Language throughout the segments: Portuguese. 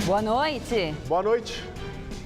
Boa noite. Boa noite.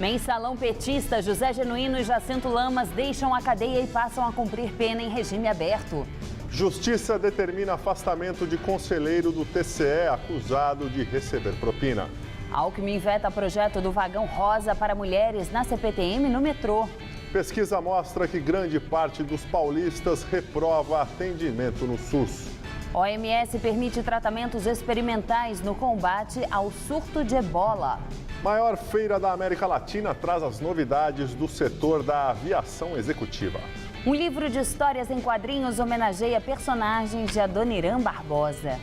Mensalão petista, José Genuíno e Jacinto Lamas deixam a cadeia e passam a cumprir pena em regime aberto. Justiça determina afastamento de conselheiro do TCE acusado de receber propina. Alckmin veta projeto do vagão rosa para mulheres na CPTM no metrô. Pesquisa mostra que grande parte dos paulistas reprova atendimento no SUS. OMS permite tratamentos experimentais no combate ao surto de ebola. Maior feira da América Latina traz as novidades do setor da aviação executiva. Um livro de histórias em quadrinhos homenageia personagens de Adoniran Barbosa.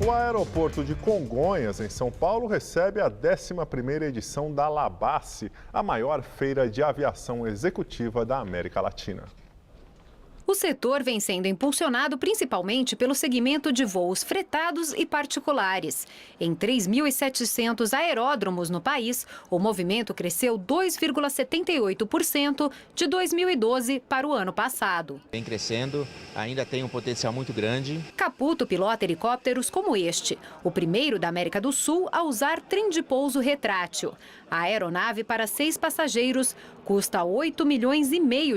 O aeroporto de Congonhas, em São Paulo, recebe a 11ª edição da Labace, a maior feira de aviação executiva da América Latina. O setor vem sendo impulsionado principalmente pelo segmento de voos fretados e particulares. Em 3.700 aeródromos no país, o movimento cresceu 2,78% de 2012 para o ano passado. Vem crescendo, ainda tem um potencial muito grande. Caputo pilota helicópteros como este, o primeiro da América do Sul a usar trem de pouso retrátil. A aeronave para 6 passageiros custa 8,5 milhões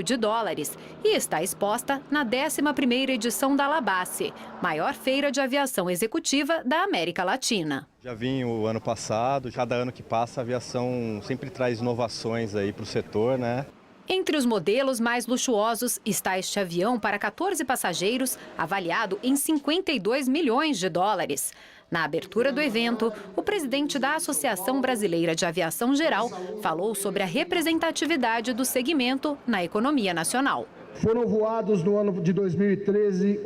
de dólares e está exposta na 11ª edição da Labace, maior feira de aviação executiva da América Latina. Já vim o ano passado, cada ano que passa a aviação sempre traz inovações aí para o setor, né? Entre os modelos mais luxuosos está este avião para 14 passageiros, avaliado em 52 milhões de dólares. Na abertura do evento, o presidente da Associação Brasileira de Aviação Geral falou sobre a representatividade do segmento na economia nacional. Foram voados no ano de 2013,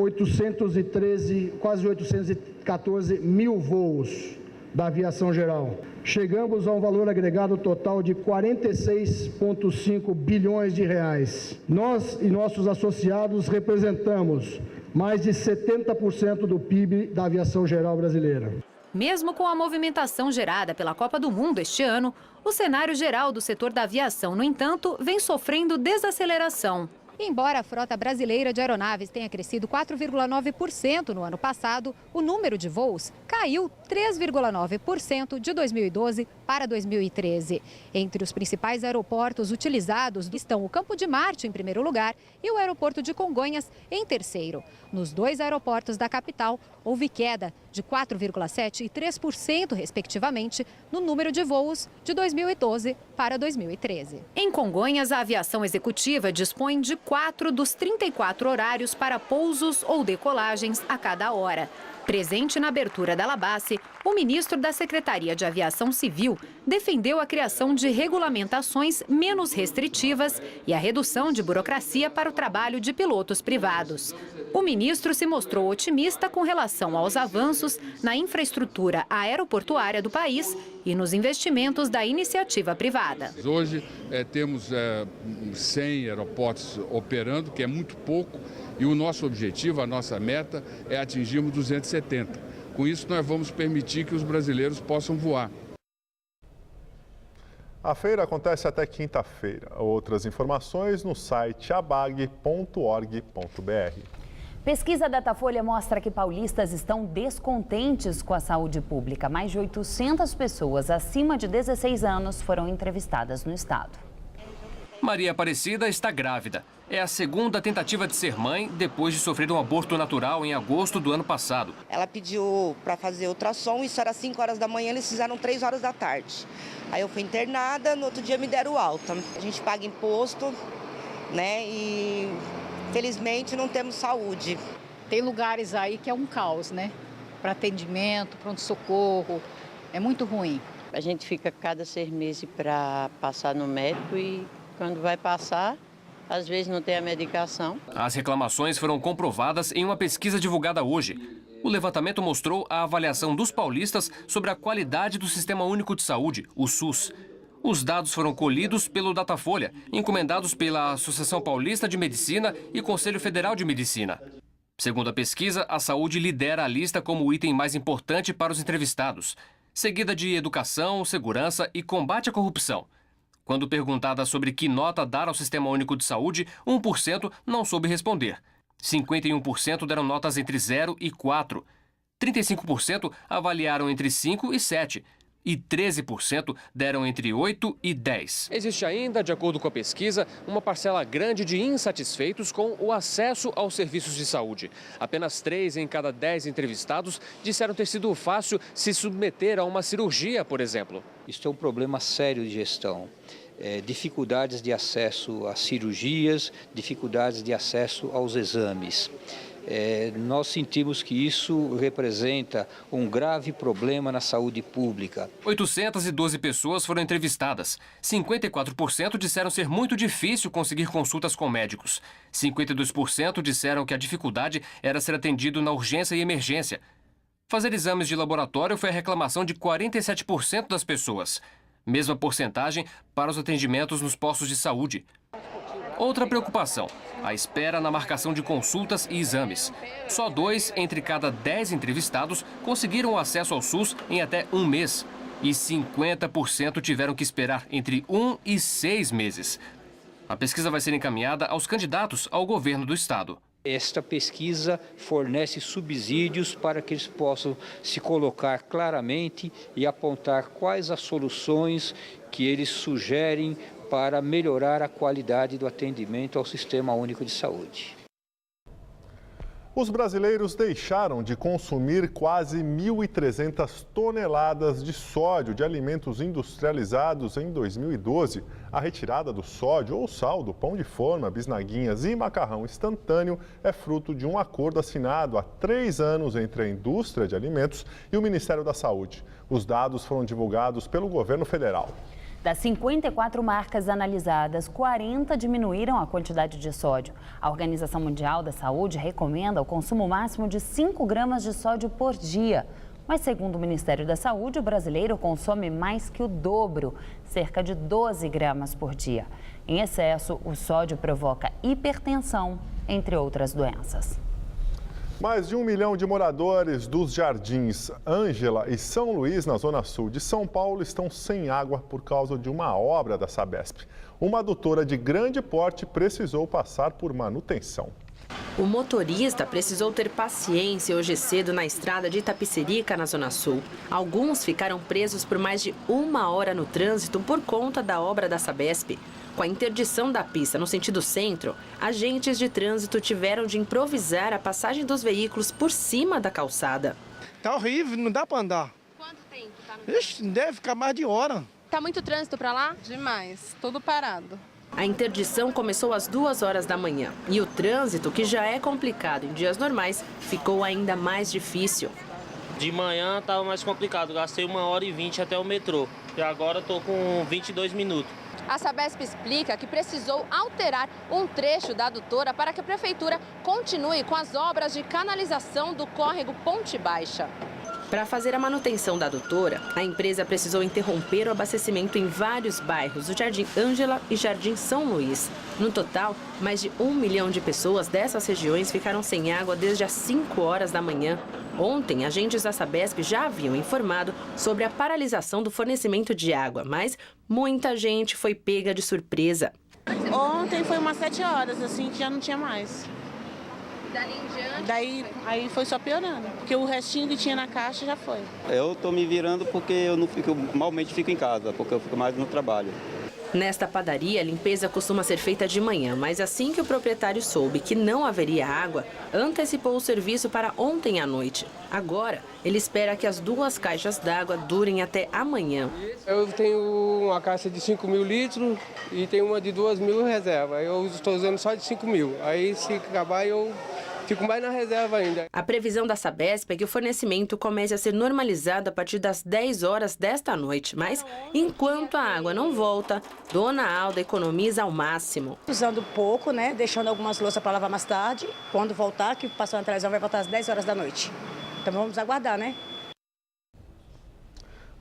quase 814 mil voos da aviação geral. Chegamos a um valor agregado total de 46,5 bilhões de reais. Nós e nossos associados representamos mais de 70% do PIB da aviação geral brasileira. Mesmo com a movimentação gerada pela Copa do Mundo este ano, o cenário geral do setor da aviação, no entanto, vem sofrendo desaceleração. Embora a frota brasileira de aeronaves tenha crescido 4,9% no ano passado, o número de voos caiu 3,9% de 2012 para 2013. Entre os principais aeroportos utilizados estão o Campo de Marte, em primeiro lugar, e o aeroporto de Congonhas, em terceiro. Nos 2 aeroportos da capital, houve queda de 4,7% e 3%, respectivamente, no número de voos de 2012 para 2013. Em Congonhas, a aviação executiva dispõe de 4 dos 34 horários para pousos ou decolagens a cada hora. Presente na abertura da Labace, o ministro da Secretaria de Aviação Civil defendeu a criação de regulamentações menos restritivas e a redução de burocracia para o trabalho de pilotos privados. O ministro se mostrou otimista com relação aos avanços na infraestrutura aeroportuária do país e nos investimentos da iniciativa privada. Hoje temos 100 aeroportos operando, que é muito pouco, e o nosso objetivo, a nossa meta é atingirmos 270. Com isso, nós vamos permitir que os brasileiros possam voar. A feira acontece até quinta-feira. Outras informações no site abag.org.br. Pesquisa Datafolha mostra que paulistas estão descontentes com a saúde pública. Mais de 800 pessoas acima de 16 anos foram entrevistadas no estado. Maria Aparecida está grávida. É a segunda tentativa de ser mãe depois de sofrer um aborto natural em agosto do ano passado. Ela pediu para fazer ultrassom, isso era 5 horas da manhã, eles fizeram 3 horas da tarde. Aí eu fui internada, no outro dia me deram alta. A gente paga imposto, né, e felizmente não temos saúde. Tem lugares aí que é um caos, né, para atendimento, pronto-socorro, é muito ruim. A gente fica cada 6 meses para passar no médico e quando vai passar, às vezes não tem a medicação. As reclamações foram comprovadas em uma pesquisa divulgada hoje. O levantamento mostrou a avaliação dos paulistas sobre a qualidade do Sistema Único de Saúde, o SUS. Os dados foram colhidos pelo Datafolha, encomendados pela Associação Paulista de Medicina e Conselho Federal de Medicina. Segundo a pesquisa, a saúde lidera a lista como o item mais importante para os entrevistados, seguida de educação, segurança e combate à corrupção. Quando perguntada sobre que nota dar ao Sistema Único de Saúde, 1% não soube responder. 51% deram notas entre 0 e 4. 35% avaliaram entre 5 e 7. E 13% deram entre 8 e 10. Existe ainda, de acordo com a pesquisa, uma parcela grande de insatisfeitos com o acesso aos serviços de saúde. Apenas 3 em cada 10 entrevistados disseram ter sido fácil se submeter a uma cirurgia, por exemplo. Isso é um problema sério de gestão. Dificuldades de acesso às cirurgias, dificuldades de acesso aos exames. Nós sentimos que isso representa um grave problema na saúde pública. 812 pessoas foram entrevistadas. 54% disseram ser muito difícil conseguir consultas com médicos. 52% disseram que a dificuldade era ser atendido na urgência e emergência. Fazer exames de laboratório foi a reclamação de 47% das pessoas. Mesma porcentagem para os atendimentos nos postos de saúde. Outra preocupação, a espera na marcação de consultas e exames. Só 2 entre cada 10 entrevistados conseguiram acesso ao SUS em até 1 mês. E 50% tiveram que esperar entre 1 e 6 meses. A pesquisa vai ser encaminhada aos candidatos ao governo do estado. Esta pesquisa fornece subsídios para que eles possam se colocar claramente e apontar quais as soluções que eles sugerem para melhorar a qualidade do atendimento ao Sistema Único de Saúde. Os brasileiros deixaram de consumir quase 1.300 toneladas de sódio de alimentos industrializados em 2012. A retirada do sódio ou sal do pão de forma, bisnaguinhas e macarrão instantâneo é fruto de um acordo assinado há 3 anos entre a indústria de alimentos e o Ministério da Saúde. Os dados foram divulgados pelo governo federal. Das 54 marcas analisadas, 40 diminuíram a quantidade de sódio. A Organização Mundial da Saúde recomenda o consumo máximo de 5 gramas de sódio por dia. Mas, segundo o Ministério da Saúde, o brasileiro consome mais que o dobro, cerca de 12 gramas por dia. Em excesso, o sódio provoca hipertensão, entre outras doenças. Mais de 1 milhão de moradores dos Jardins Ângela e São Luís, na zona sul de São Paulo, estão sem água por causa de uma obra da Sabesp. Uma adutora de grande porte precisou passar por manutenção. O motorista precisou ter paciência hoje cedo na estrada de Itapecerica, na Zona Sul. Alguns ficaram presos por mais de 1 hora no trânsito por conta da obra da Sabesp. Com a interdição da pista no sentido centro, agentes de trânsito tiveram de improvisar a passagem dos veículos por cima da calçada. Tá horrível, não dá para andar. Quanto tempo tá no trânsito? Deve ficar mais de hora. Tá muito trânsito para lá? Demais, tudo parado. A interdição começou às 2 horas da manhã e o trânsito, que já é complicado em dias normais, ficou ainda mais difícil. De manhã estava mais complicado, gastei 1h20 até o metrô e agora estou com 22 minutos. A Sabesp explica que precisou alterar um trecho da adutora para que a prefeitura continue com as obras de canalização do córrego Ponte Baixa. Para fazer a manutenção da adutora, a empresa precisou interromper o abastecimento em vários bairros do Jardim Ângela e Jardim São Luís. No total, mais de 1 milhão de pessoas dessas regiões ficaram sem água desde as 5 horas da manhã. Ontem, agentes da Sabesp já haviam informado sobre a paralisação do fornecimento de água, mas muita gente foi pega de surpresa. Ontem foi umas 7 horas, assim, que já não tinha mais. Dali em diante? Aí foi só piorando, porque o restinho que tinha na caixa já foi. Eu tô me virando porque eu malmente fico em casa, porque eu fico mais no trabalho. Nesta padaria, a limpeza costuma ser feita de manhã, mas assim que o proprietário soube que não haveria água, antecipou o serviço para ontem à noite. Agora, ele espera que as 2 caixas d'água durem até amanhã. Eu tenho uma caixa de 5.000 litros e tenho uma de 2.000 reserva. Eu estou usando só de 5.000. Aí, se acabar, eu fico mais na reserva ainda. A previsão da Sabesp é que o fornecimento comece a ser normalizado a partir das 10 horas desta noite. Mas, enquanto a água não volta, Dona Alda economiza ao máximo. Usando pouco, né? Deixando algumas louças para lavar mais tarde. Quando voltar, que passou na televisão, vai voltar às 10 horas da noite. Então vamos aguardar, né?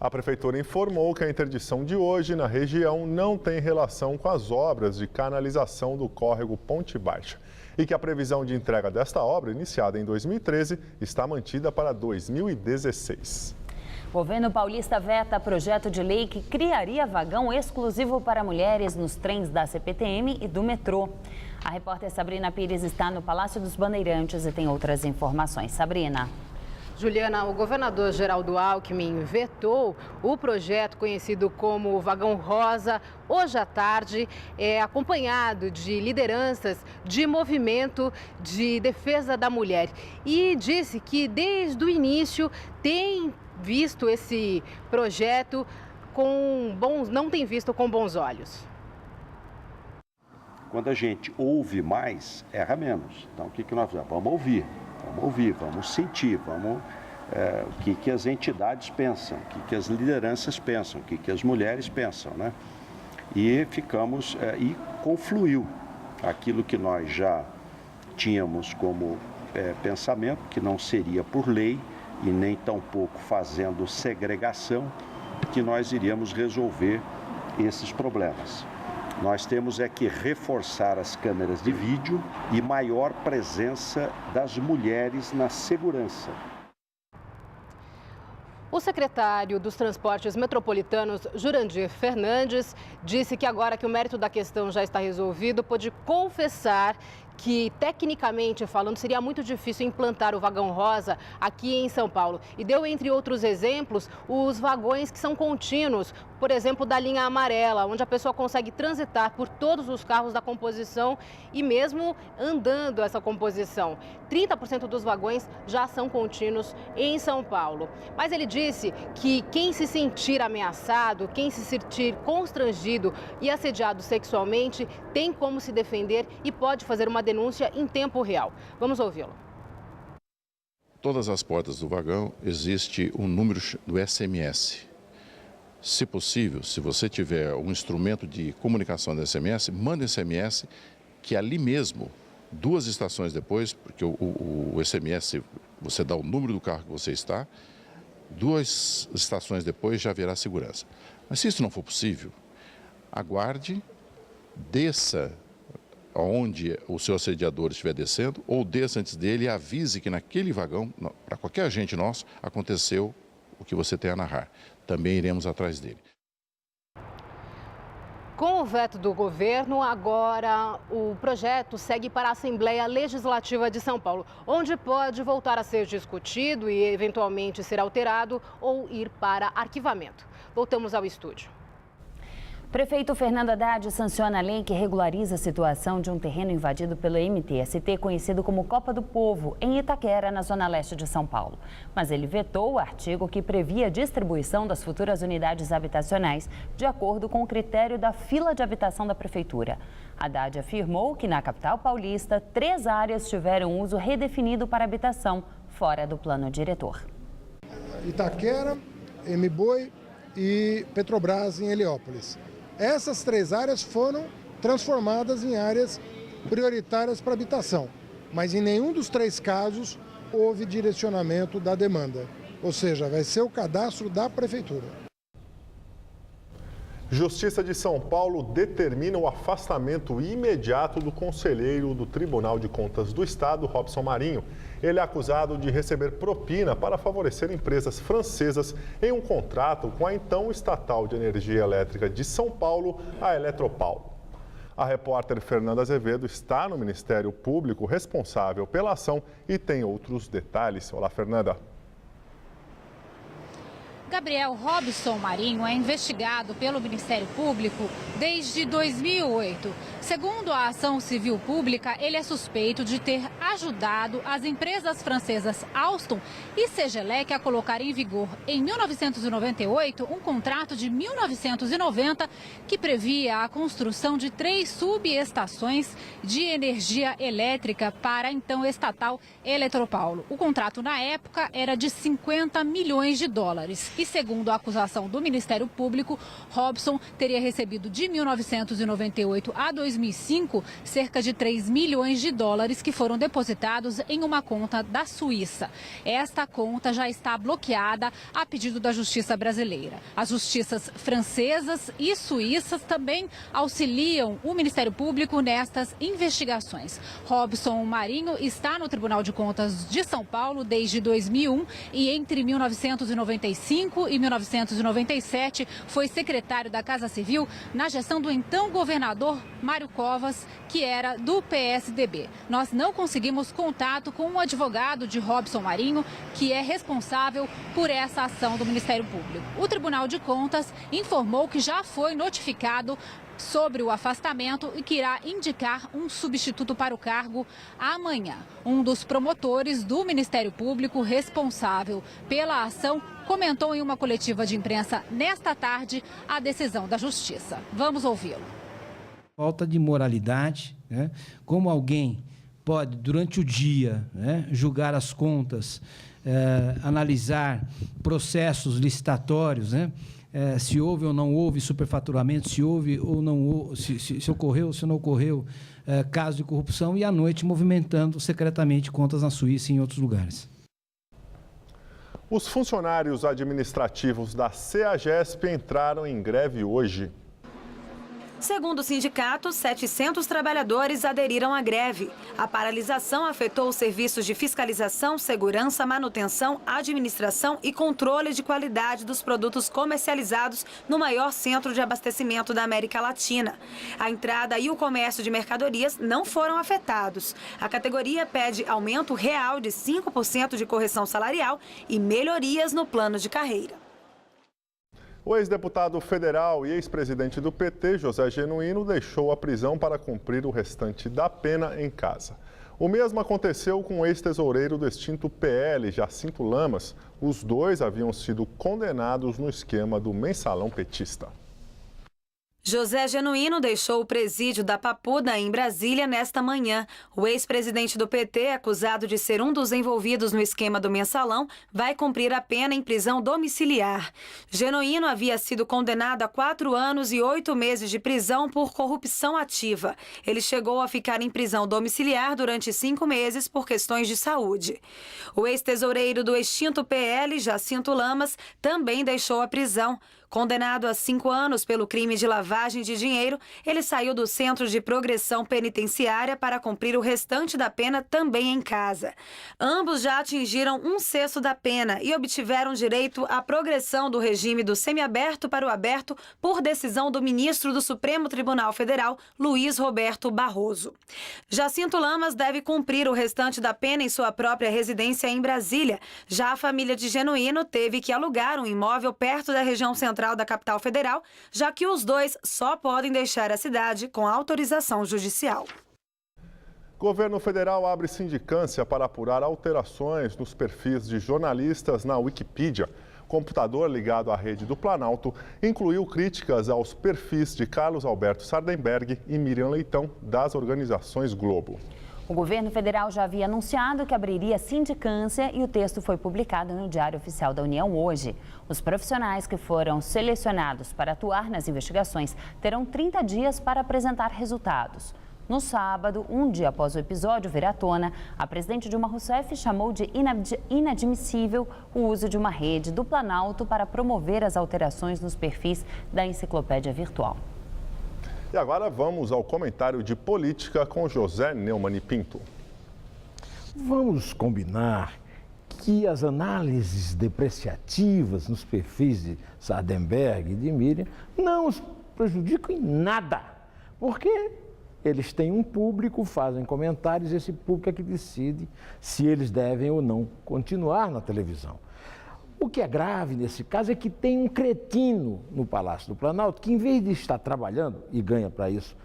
A prefeitura informou que a interdição de hoje na região não tem relação com as obras de canalização do córrego Ponte Baixa e que a previsão de entrega desta obra, iniciada em 2013, está mantida para 2016. O governo paulista veta projeto de lei que criaria vagão exclusivo para mulheres nos trens da CPTM e do metrô. A repórter Sabrina Pires está no Palácio dos Bandeirantes e tem outras informações. Sabrina. Juliana, o governador Geraldo Alckmin vetou o projeto conhecido como Vagão Rosa hoje à tarde, acompanhado de lideranças de movimento de defesa da mulher. E disse que desde o início tem visto esse projeto não tem visto com bons olhos. Quando a gente ouve mais, erra menos. Então, o que nós fazemos? Vamos ouvir, vamos sentir, o que as entidades pensam, o que as lideranças pensam, o que as mulheres pensam, né? E e confluiu aquilo que nós já tínhamos como pensamento, que não seria por lei e nem tampouco fazendo segregação, que nós iríamos resolver esses problemas. Nós temos que reforçar as câmeras de vídeo e maior presença das mulheres na segurança. O secretário dos Transportes Metropolitanos, Jurandir Fernandes, disse que agora que o mérito da questão já está resolvido, pôde confessar que, tecnicamente falando, seria muito difícil implantar o vagão rosa aqui em São Paulo. E deu, entre outros exemplos, os vagões que são contínuos, por exemplo, da linha amarela, onde a pessoa consegue transitar por todos os carros da composição e mesmo andando essa composição. 30% dos vagões já são contínuos em São Paulo. Mas ele disse que quem se sentir ameaçado, quem se sentir constrangido e assediado sexualmente, tem como se defender e pode fazer uma denúncia em tempo real. Vamos ouvi-lo. Todas as portas do vagão existe um número do SMS. Se possível, se você tiver um instrumento de comunicação do SMS, manda SMS que ali mesmo, 2 estações depois, porque o SMS, você dá o número do carro que você está, 2 estações depois já haverá segurança. Mas se isso não for possível, aguarde, desça onde o seu assediador estiver descendo, ou desça antes dele e avise que naquele vagão, para qualquer agente nosso, aconteceu o que você tem a narrar. Também iremos atrás dele. Com o veto do governo, agora o projeto segue para a Assembleia Legislativa de São Paulo, onde pode voltar a ser discutido e eventualmente ser alterado ou ir para arquivamento. Voltamos ao estúdio. Prefeito Fernando Haddad sanciona a lei que regulariza a situação de um terreno invadido pelo MTST, conhecido como Copa do Povo, em Itaquera, na zona leste de São Paulo. Mas ele vetou o artigo que previa a distribuição das futuras unidades habitacionais de acordo com o critério da fila de habitação da prefeitura. Haddad afirmou que na capital paulista, 3 áreas tiveram uso redefinido para habitação, fora do plano diretor. Itaquera, Mboi e Petrobras em Heliópolis. Essas 3 áreas foram transformadas em áreas prioritárias para habitação, mas em nenhum dos 3 casos houve direcionamento da demanda, ou seja, vai ser o cadastro da prefeitura. Justiça de São Paulo determina o afastamento imediato do conselheiro do Tribunal de Contas do Estado, Robson Marinho. Ele é acusado de receber propina para favorecer empresas francesas em um contrato com a então estatal de energia elétrica de São Paulo, a Eletropaulo. A repórter Fernanda Azevedo está no Ministério Público responsável pela ação e tem outros detalhes. Olá, Fernanda. Gabriel Robson Marinho é investigado pelo Ministério Público desde 2008. Segundo a ação civil pública, ele é suspeito de ter ajudado as empresas francesas Alstom e Cegelec a colocar em vigor, em 1998, um contrato de 1990 que previa a construção de 3 subestações de energia elétrica para a então estatal Eletropaulo. O contrato, na época, era de 50 milhões de dólares. E segundo a acusação do Ministério Público, Robson teria recebido de 1998 a 2005 cerca de 3 milhões de dólares que foram depositados em uma conta da Suíça. Esta conta já está bloqueada a pedido da Justiça brasileira. As justiças francesas e suíças também auxiliam o Ministério Público nestas investigações. Robson Marinho está no Tribunal de Contas de São Paulo desde 2001 e entre 1995 1995 e 1997, foi secretário da Casa Civil na gestão do então governador Mário Covas, que era do PSDB. Nós não conseguimos contato com o advogado de Robson Marinho, que é responsável por essa ação do Ministério Público. O Tribunal de Contas informou que já foi notificado sobre o afastamento e que irá indicar um substituto para o cargo amanhã. Um dos promotores do Ministério Público responsável pela ação comentou em uma coletiva de imprensa nesta tarde a decisão da Justiça. Vamos ouvi-lo. Falta de moralidade, né? Como alguém pode, durante o dia, né, julgar as contas, analisar processos licitatórios, né? Se houve ou não houve superfaturamento, se houve ou não, se ocorreu ou se não ocorreu caso de corrupção, e à noite movimentando secretamente contas na Suíça e em outros lugares. Os funcionários administrativos da CEAGESP entraram em greve hoje. Segundo o sindicato, 700 trabalhadores aderiram à greve. A paralisação afetou os serviços de fiscalização, segurança, manutenção, administração e controle de qualidade dos produtos comercializados no maior centro de abastecimento da América Latina. A entrada e o comércio de mercadorias não foram afetados. A categoria pede aumento real de 5% de correção salarial e melhorias no plano de carreira. O ex-deputado federal e ex-presidente do PT, José Genuíno, deixou a prisão para cumprir o restante da pena em casa. O mesmo aconteceu com o ex-tesoureiro do extinto PL, Jacinto Lamas. Os dois haviam sido condenados no esquema do mensalão petista. José Genuíno deixou o presídio da Papuda, em Brasília, nesta manhã. O ex-presidente do PT, acusado de ser um dos envolvidos no esquema do mensalão, vai cumprir a pena em prisão domiciliar. Genuíno havia sido condenado a 4 anos e 8 meses de prisão por corrupção ativa. Ele chegou a ficar em prisão domiciliar durante 5 meses por questões de saúde. O ex-tesoureiro do extinto PL, Jacinto Lamas, também deixou a prisão. Condenado a 5 anos pelo crime de lavagem de dinheiro, ele saiu do Centro de Progressão Penitenciária para cumprir o restante da pena também em casa. Ambos já atingiram 1/6 da pena e obtiveram direito à progressão do regime do semiaberto para o aberto por decisão do ministro do Supremo Tribunal Federal, Luiz Roberto Barroso. Jacinto Lamas deve cumprir o restante da pena em sua própria residência em Brasília. Já a família de Genuíno teve que alugar um imóvel perto da região central da capital federal, já que os dois só podem deixar a cidade com autorização judicial. Governo federal abre sindicância para apurar alterações nos perfis de jornalistas na Wikipedia. Computador ligado à rede do Planalto incluiu críticas aos perfis de Carlos Alberto Sardenberg e Miriam Leitão, das organizações Globo. O governo federal já havia anunciado que abriria sindicância e o texto foi publicado no Diário Oficial da União hoje. Os profissionais que foram selecionados para atuar nas investigações terão 30 dias para apresentar resultados. No sábado, um dia após o episódio vir à tona, a presidente Dilma Rousseff chamou de inadmissível o uso de uma rede do Planalto para promover as alterações nos perfis da enciclopédia virtual. E agora vamos ao comentário de política com José Neumann e Pinto. Vamos combinar que as análises depreciativas nos perfis de Sardenberg e de Miriam não os prejudicam em nada, porque eles têm um público, fazem comentários, esse público é que decide se eles devem ou não continuar na televisão. O que é grave nesse caso é que tem um cretino no Palácio do Planalto que, em vez de estar trabalhando, e ganha para isso,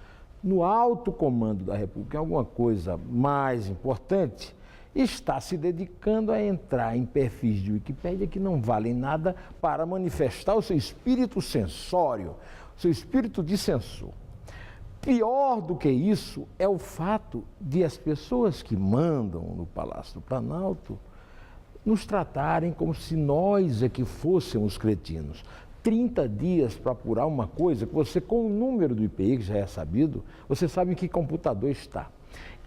no alto comando da República, em alguma coisa mais importante, está se dedicando a entrar em perfis de Wikipédia que não valem nada para manifestar o seu espírito censório, o seu espírito de censor. Pior do que isso é o fato de as pessoas que mandam no Palácio do Planalto nos tratarem como se nós é que fôssemos cretinos. 30 dias para apurar uma coisa que você, com o número do IPI, que já é sabido, você sabe em que computador está.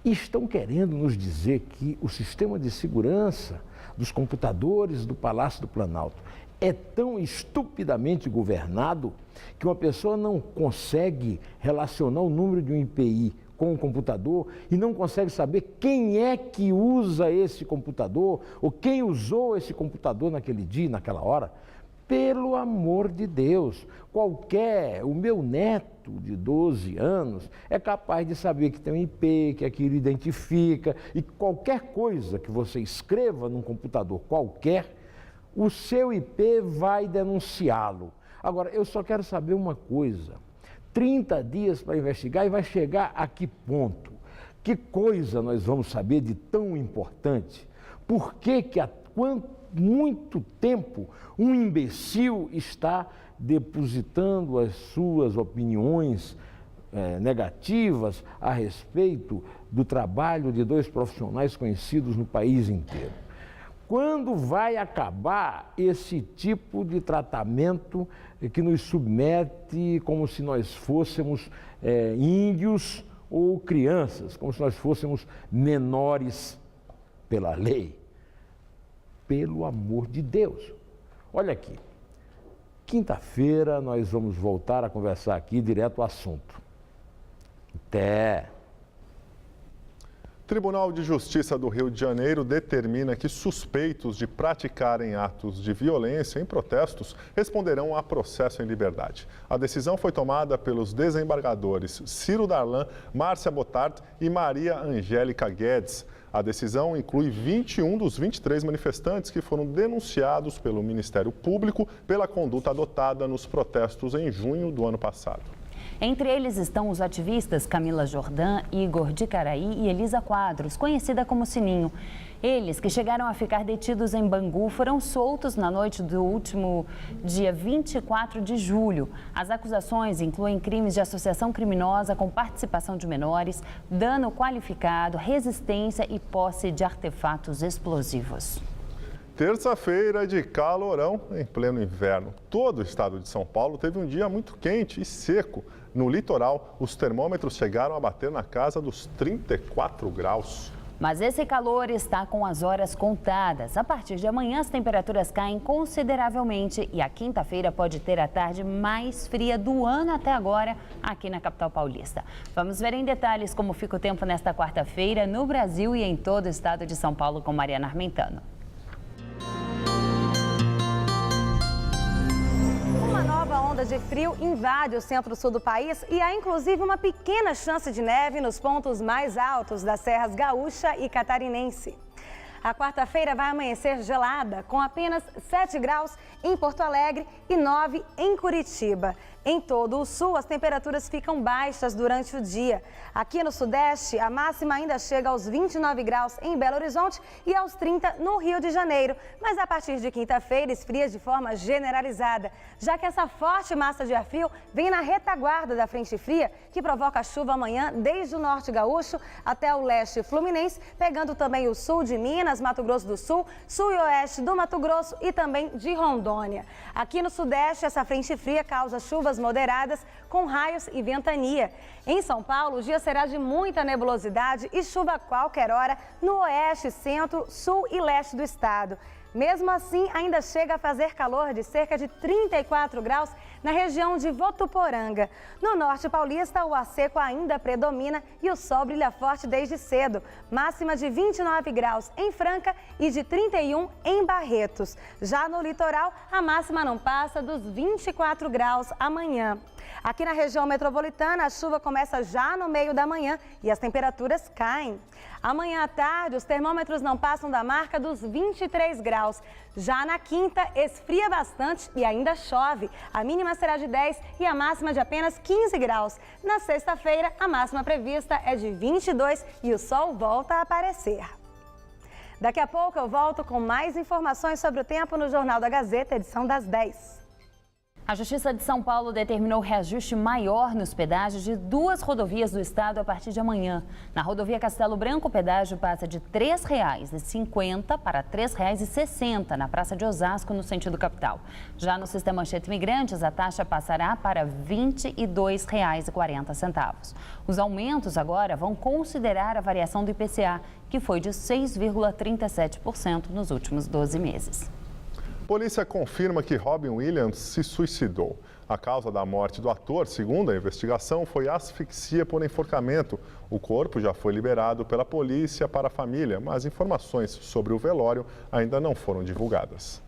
E estão querendo nos dizer que o sistema de segurança dos computadores do Palácio do Planalto é tão estupidamente governado que uma pessoa não consegue relacionar o número de um IPI com o computador e não consegue saber quem é que usa esse computador ou quem usou esse computador naquele dia, naquela hora. Pelo amor de Deus, o meu neto de 12 anos é capaz de saber que tem um IP, que aquilo identifica, e qualquer coisa que você escreva num computador qualquer, o seu IP vai denunciá-lo. Agora, eu só quero saber uma coisa, 30 dias para investigar e vai chegar a que ponto? Que coisa nós vamos saber de tão importante? Por que há muito tempo um imbecil está depositando as suas opiniões negativas a respeito do trabalho de dois profissionais conhecidos no país inteiro? Quando vai acabar esse tipo de tratamento que nos submete como se nós fôssemos índios ou crianças, como se nós fôssemos menores pela lei? Pelo amor de Deus. Olha aqui, quinta-feira nós vamos voltar a conversar aqui direto ao assunto. Até. Tribunal de Justiça do Rio de Janeiro determina que suspeitos de praticarem atos de violência em protestos responderão a processo em liberdade. A decisão foi tomada pelos desembargadores Ciro Darlan, Márcia Botard e Maria Angélica Guedes. A decisão inclui 21 dos 23 manifestantes que foram denunciados pelo Ministério Público pela conduta adotada nos protestos em junho do ano passado. Entre eles estão os ativistas Camila Jordã, Igor de Caraí e Elisa Quadros, conhecida como Sininho. Eles, que chegaram a ficar detidos em Bangu, foram soltos na noite do último dia 24 de julho. As acusações incluem crimes de associação criminosa com participação de menores, dano qualificado, resistência e posse de artefatos explosivos. Terça-feira de calorão em pleno inverno. Todo o estado de São Paulo teve um dia muito quente e seco. No litoral, os termômetros chegaram a bater na casa dos 34 graus. Mas esse calor está com as horas contadas. A partir de amanhã, as temperaturas caem consideravelmente e a quinta-feira pode ter a tarde mais fria do ano até agora aqui na capital paulista. Vamos ver em detalhes como fica o tempo nesta quarta-feira no Brasil e em todo o estado de São Paulo com Mariana Armentano. Uma nova onda de frio invade o centro-sul do país e há inclusive uma pequena chance de neve nos pontos mais altos das serras gaúcha e catarinense. A quarta-feira vai amanhecer gelada, com apenas 7 graus em Porto Alegre e 9 em Curitiba. Em todo o sul, as temperaturas ficam baixas durante o dia. Aqui no sudeste, a máxima ainda chega aos 29 graus em Belo Horizonte e aos 30 no Rio de Janeiro. Mas a partir de quinta-feira, esfria de forma generalizada, já que essa forte massa de ar frio vem na retaguarda da frente fria, que provoca chuva amanhã desde o norte gaúcho até o leste fluminense, pegando também o sul de Minas, Mato Grosso do Sul, sul e oeste do Mato Grosso e também de Rondônia. Aqui no sudeste, essa frente fria causa chuvas moderadas com raios e ventania. Em São Paulo, o dia será de muita nebulosidade e chuva a qualquer hora no oeste, centro, sul e leste do estado. Mesmo assim, ainda chega a fazer calor de cerca de 34 graus na região de Votuporanga. No norte paulista, o ar seco ainda predomina e o sol brilha forte desde cedo. Máxima de 29 graus em Franca e de 31 em Barretos. Já no litoral, a máxima não passa dos 24 graus amanhã. Aqui na região metropolitana, a chuva começa já no meio da manhã e as temperaturas caem. Amanhã à tarde, os termômetros não passam da marca dos 23 graus. Já na quinta, esfria bastante e ainda chove. A mínima será de 10 e a máxima de apenas 15 graus. Na sexta-feira, a máxima prevista é de 22 e o sol volta a aparecer. Daqui a pouco eu volto com mais informações sobre o tempo no Jornal da Gazeta, edição das 10. A Justiça de São Paulo determinou reajuste maior nos pedágios de 2 rodovias do estado a partir de amanhã. Na rodovia Castelo Branco, o pedágio passa de R$ 3,50 para R$ 3,60 na Praça de Osasco, no sentido capital. Já no sistema Anchieta Imigrantes, a taxa passará para R$ 22,40. Os aumentos agora vão considerar a variação do IPCA, que foi de 6,37% nos últimos 12 meses. Polícia confirma que Robin Williams se suicidou. A causa da morte do ator, segundo a investigação, foi asfixia por enforcamento. O corpo já foi liberado pela polícia para a família, mas informações sobre o velório ainda não foram divulgadas.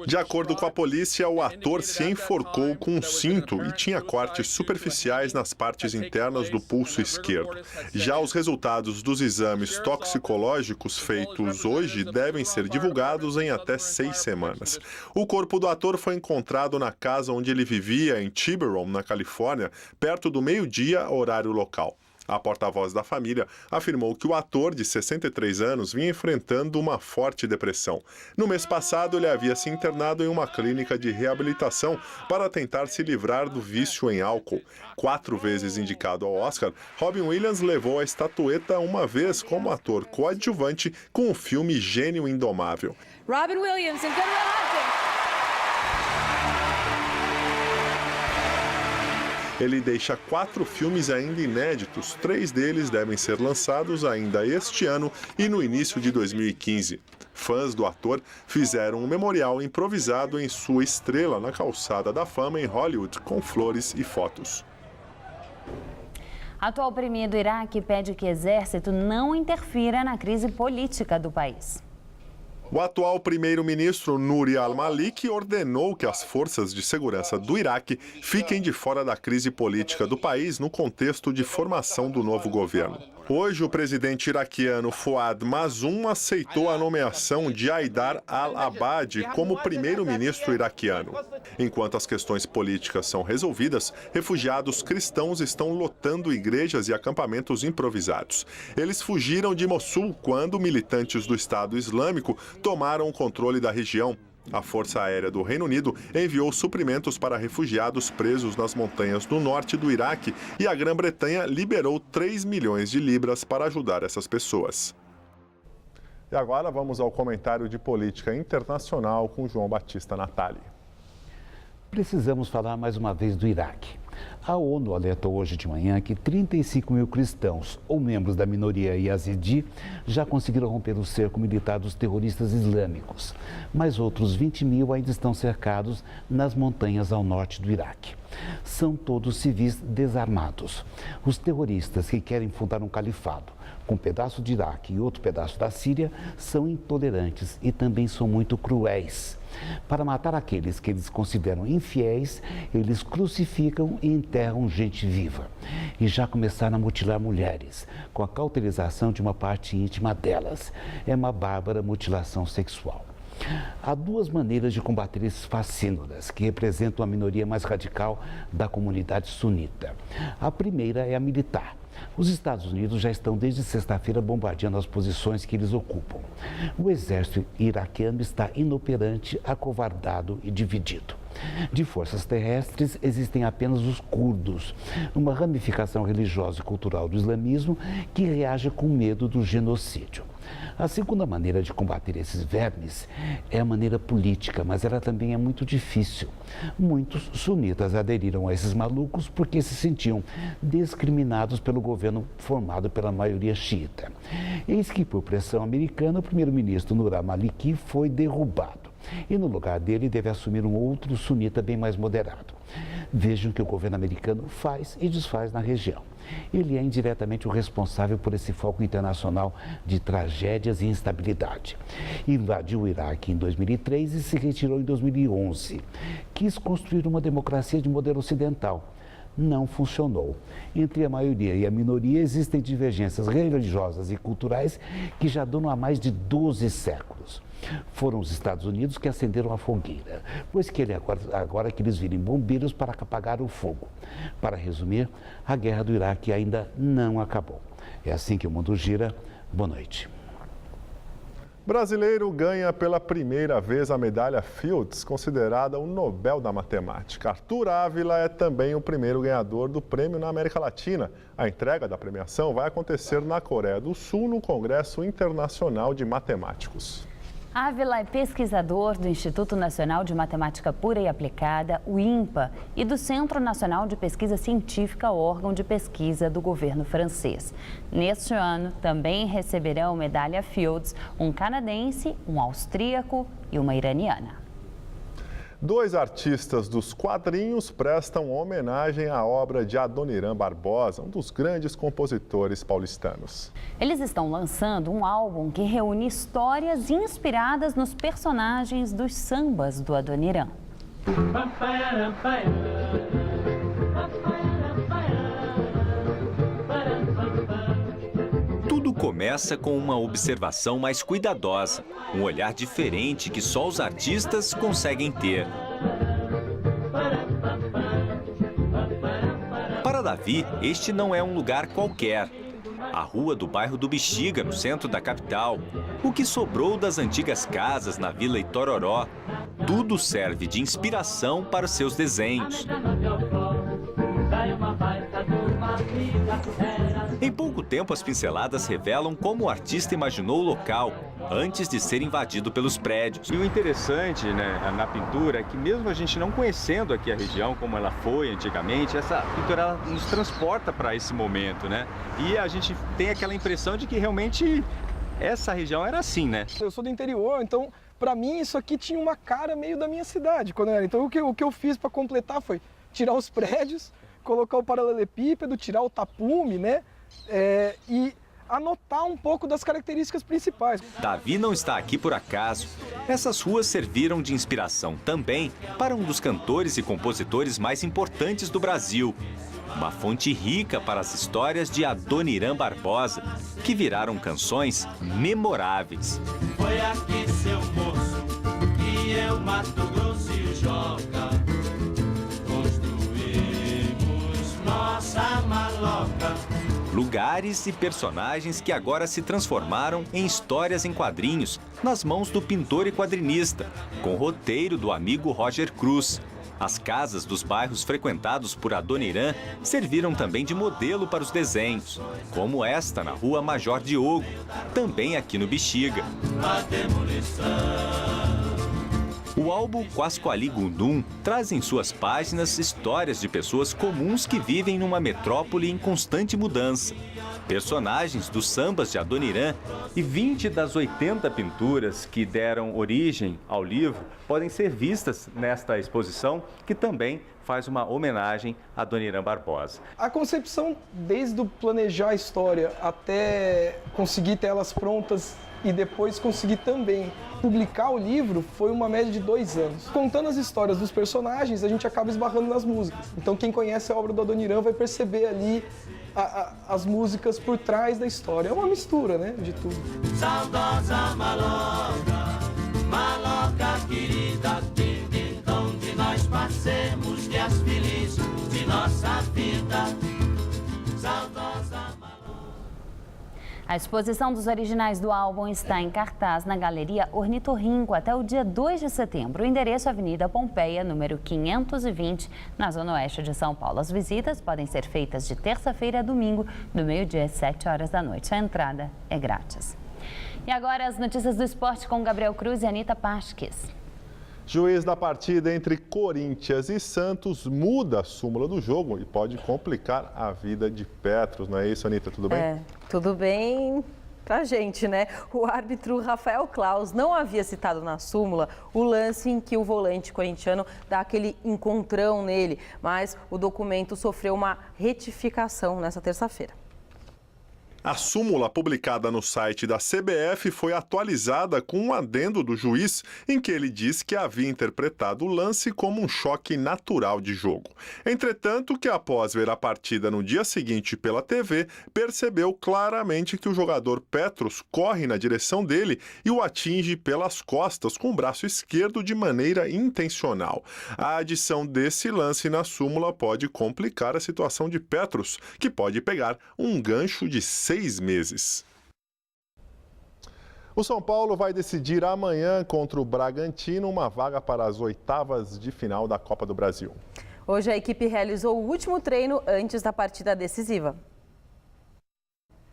De acordo com a polícia, o ator se enforcou com um cinto e tinha cortes superficiais nas partes internas do pulso esquerdo. Já os resultados dos exames toxicológicos feitos hoje devem ser divulgados em até 6 semanas. O corpo do ator foi encontrado na casa onde ele vivia, em Tiburon, na Califórnia, perto do meio-dia, horário local. A porta-voz da família afirmou que o ator, de 63 anos, vinha enfrentando uma forte depressão. No mês passado, ele havia se internado em uma clínica de reabilitação para tentar se livrar do vício em álcool. 4 vezes indicado ao Oscar, Robin Williams levou a estatueta uma vez como ator coadjuvante com o filme Gênio Indomável. Robin Williams, em Good Will Hunting. Ele deixa 4 filmes ainda inéditos. 3 deles devem ser lançados ainda este ano e no início de 2015. Fãs do ator fizeram um memorial improvisado em sua estrela na calçada da fama em Hollywood, com flores e fotos. Atual premier do Iraque pede que o exército não interfira na crise política do país. O atual primeiro-ministro Nouri al-Maliki ordenou que as forças de segurança do Iraque fiquem de fora da crise política do país no contexto de formação do novo governo. Hoje, o presidente iraquiano Fouad Mazum aceitou a nomeação de Haidar al-Abadi como primeiro-ministro iraquiano. Enquanto as questões políticas são resolvidas, refugiados cristãos estão lotando igrejas e acampamentos improvisados. Eles fugiram de Mossul quando militantes do Estado Islâmico tomaram o controle da região. A Força Aérea do Reino Unido enviou suprimentos para refugiados presos nas montanhas do norte do Iraque e a Grã-Bretanha liberou 3 milhões de libras para ajudar essas pessoas. E agora vamos ao comentário de política internacional com João Batista Natali. Precisamos falar mais uma vez do Iraque. A ONU alertou hoje de manhã que 35 mil cristãos ou membros da minoria Yazidi já conseguiram romper o cerco militar dos terroristas islâmicos, mas outros 20 mil ainda estão cercados nas montanhas ao norte do Iraque. São todos civis desarmados. Os terroristas que querem fundar um califado com um pedaço de Iraque e outro pedaço da Síria são intolerantes e também são muito cruéis. Para matar aqueles que eles consideram infiéis, eles crucificam e enterram gente viva. E já começaram a mutilar mulheres, com a cauterização de uma parte íntima delas. É uma bárbara mutilação sexual. Há 2 maneiras de combater esses fascínoras, que representam a minoria mais radical da comunidade sunita. A primeira é a militar. Os Estados Unidos já estão desde sexta-feira bombardeando as posições que eles ocupam. O exército iraquiano está inoperante, acovardado e dividido. De forças terrestres existem apenas os curdos, uma ramificação religiosa e cultural do islamismo que reage com medo do genocídio. A segunda maneira de combater esses vermes é a maneira política, mas ela também é muito difícil. Muitos sunitas aderiram a esses malucos porque se sentiam discriminados pelo governo formado pela maioria xiita. Eis que, por pressão americana, o primeiro-ministro Nouri al-Maliki foi derrubado. E no lugar dele deve assumir um outro sunita bem mais moderado. Vejam o que o governo americano faz e desfaz na região. Ele é indiretamente o responsável por esse foco internacional de tragédias e instabilidade. Invadiu o Iraque em 2003 e se retirou em 2011. Quis construir uma democracia de modelo ocidental. Não funcionou. Entre a maioria e a minoria existem divergências religiosas e culturais que já duram há mais de 12 séculos. Foram os Estados Unidos que acenderam a fogueira, pois que agora que eles virem bombeiros para apagar o fogo. Para resumir, a guerra do Iraque ainda não acabou. É assim que o mundo gira. Boa noite. Brasileiro ganha pela primeira vez a medalha Fields, considerada o Nobel da Matemática. Arthur Ávila é também o primeiro ganhador do prêmio na América Latina. A entrega da premiação vai acontecer na Coreia do Sul, no Congresso Internacional de Matemáticos. Ávila é pesquisador do Instituto Nacional de Matemática Pura e Aplicada, o INPA, e do Centro Nacional de Pesquisa Científica, órgão de pesquisa do governo francês. Neste ano, também receberão medalha Fields um canadense, um austríaco e uma iraniana. 2 artistas dos quadrinhos prestam homenagem à obra de Adoniran Barbosa, um dos grandes compositores paulistanos. Eles estão lançando um álbum que reúne histórias inspiradas nos personagens dos sambas do Adoniran. Tudo começa com uma observação mais cuidadosa, um olhar diferente que só os artistas conseguem ter. Para Davi, este não é um lugar qualquer. A rua do bairro do Bexiga, no centro da capital, o que sobrou das antigas casas na Vila Itororó, tudo serve de inspiração para os seus desenhos. Em pouco tempo, as pinceladas revelam como o artista imaginou o local antes de ser invadido pelos prédios. E o interessante, né, na pintura é que mesmo a gente não conhecendo aqui a região como ela foi antigamente, essa pintura ela nos transporta para esse momento, né? E a gente tem aquela impressão de que realmente essa região era assim, né? Eu sou do interior, então para mim isso aqui tinha uma cara meio da minha cidade quando eu era. Então o que eu fiz para completar foi tirar os prédios, colocar o paralelepípedo, tirar o tapume, né? E anotar um pouco das características principais. Davi não está aqui por acaso. Essas ruas serviram de inspiração também para um dos cantores e compositores mais importantes do Brasil. Uma fonte rica para as histórias de Adoniran Barbosa, que viraram canções memoráveis. Foi aqui, seu moço, que eu, Mato Grosso e o Joca construímos nossa maloca. Lugares e personagens que agora se transformaram em histórias em quadrinhos nas mãos do pintor e quadrinista, com roteiro do amigo Roger Cruz. As casas dos bairros frequentados por Adoniran serviram também de modelo para os desenhos, como esta na Rua Major Diogo, também aqui no Bexiga. O álbum Quascoali Gundum traz em suas páginas histórias de pessoas comuns que vivem numa metrópole em constante mudança. Personagens dos sambas de Adoniran e 20 das 80 pinturas que deram origem ao livro podem ser vistas nesta exposição, que também faz uma homenagem a Adoniran Barbosa. A concepção, desde o planejar a história até conseguir ter elas prontas e depois conseguir também publicar o livro, foi uma média de 2 anos. Contando as histórias dos personagens, a gente acaba esbarrando nas músicas. Então quem conhece a obra do Adoniran vai perceber ali as músicas por trás da história. É uma mistura, né, de tudo. Saudosa maloca, maloca querida, onde nós passemos dias felizes de nossa vida. Saudosa maloca. A exposição dos originais do álbum está em cartaz na Galeria Ornitorrinco até o dia 2 de setembro. O endereço é Avenida Pompeia, número 520, na Zona Oeste de São Paulo. As visitas podem ser feitas de terça-feira a domingo, do meio-dia às 7 horas da noite. A entrada é grátis. E agora as notícias do esporte com Gabriel Cruz e Anita Pasques. Juiz da partida entre Corinthians e Santos muda a súmula do jogo e pode complicar a vida de Petros. Não é isso, Anita? Tudo bem? Tudo bem pra gente, né? O árbitro Rafael Claus não havia citado na súmula o lance em que o volante corintiano dá aquele encontrão nele, mas o documento sofreu uma retificação nessa terça-feira. A súmula publicada no site da CBF foi atualizada com um adendo do juiz em que ele diz que havia interpretado o lance como um choque natural de jogo. Entretanto, que após ver a partida no dia seguinte pela TV, percebeu claramente que o jogador Petros corre na direção dele e o atinge pelas costas com o braço esquerdo de maneira intencional. A adição desse lance na súmula pode complicar a situação de Petros, que pode pegar um gancho de 6 meses. O São Paulo vai decidir amanhã contra o Bragantino uma vaga para as oitavas de final da Copa do Brasil. Hoje a equipe realizou o último treino antes da partida decisiva.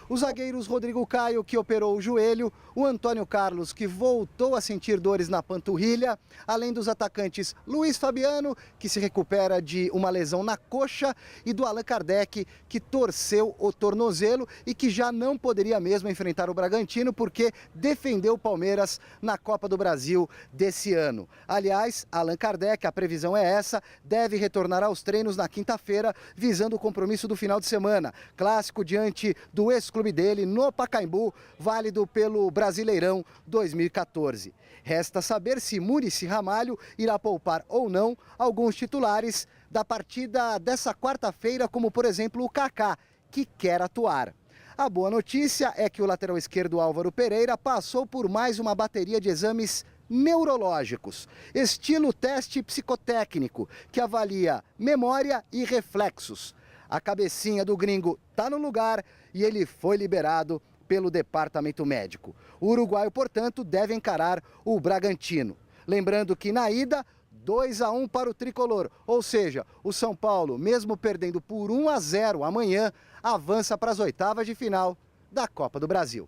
Os zagueiros Rodrigo Caio, que operou o joelho, o Antônio Carlos, que voltou a sentir dores na panturrilha, além dos atacantes Luiz Fabiano, que se recupera de uma lesão na coxa, e do Allan Kardec, que torceu o tornozelo e que já não poderia mesmo enfrentar o Bragantino, porque defendeu o Palmeiras na Copa do Brasil desse ano. Aliás, Allan Kardec, a previsão é essa, deve retornar aos treinos na quinta-feira, visando o compromisso do final de semana. Clássico diante do ex-clube dele, no Pacaembu, válido pelo Brasileirão 2014. Resta saber se Muricy Ramalho irá poupar ou não alguns titulares da partida dessa quarta-feira, como por exemplo o Kaká, que quer atuar. A boa notícia é que o lateral esquerdo Álvaro Pereira passou por mais uma bateria de exames neurológicos, estilo teste psicotécnico, que avalia memória e reflexos. A cabecinha do gringo está no lugar e ele foi liberado pelo departamento médico. O uruguaio, portanto, deve encarar o Bragantino. Lembrando que na ida, 2-1 para o tricolor, ou seja, o São Paulo, mesmo perdendo por 1-0 amanhã, avança para as oitavas de final da Copa do Brasil.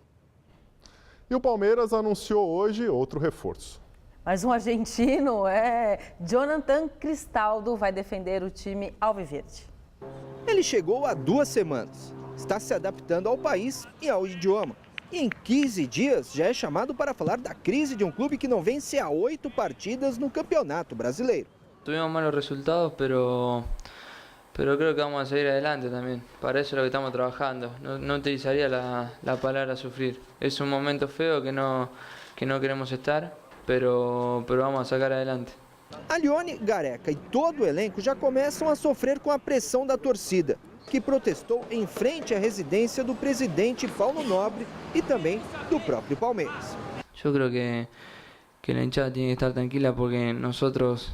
E o Palmeiras anunciou hoje outro reforço. Mas um argentino, Jonathan Cristaldo, vai defender o time alviverde. Ele chegou há 2 semanas, está se adaptando ao país e ao idioma. E em 15 dias já é chamado para falar da crise de um clube que não vence há 8 partidas no Campeonato Brasileiro. Tuvimos malos resultados, pero creo que vamos a seguir adelante también. Para eso es lo que estamos trabajando. No utilizaría la palabra sufrir. Es un momento feo que no queremos estar, pero vamos a sacar adelante. Alione, Gareca e todo o elenco já começam a sofrer com a pressão da torcida, que protestou em frente à residência do presidente Paulo Nobre e também do próprio Palmeiras. Eu creo que la hinchada tiene que estar tranquila porque nosotros,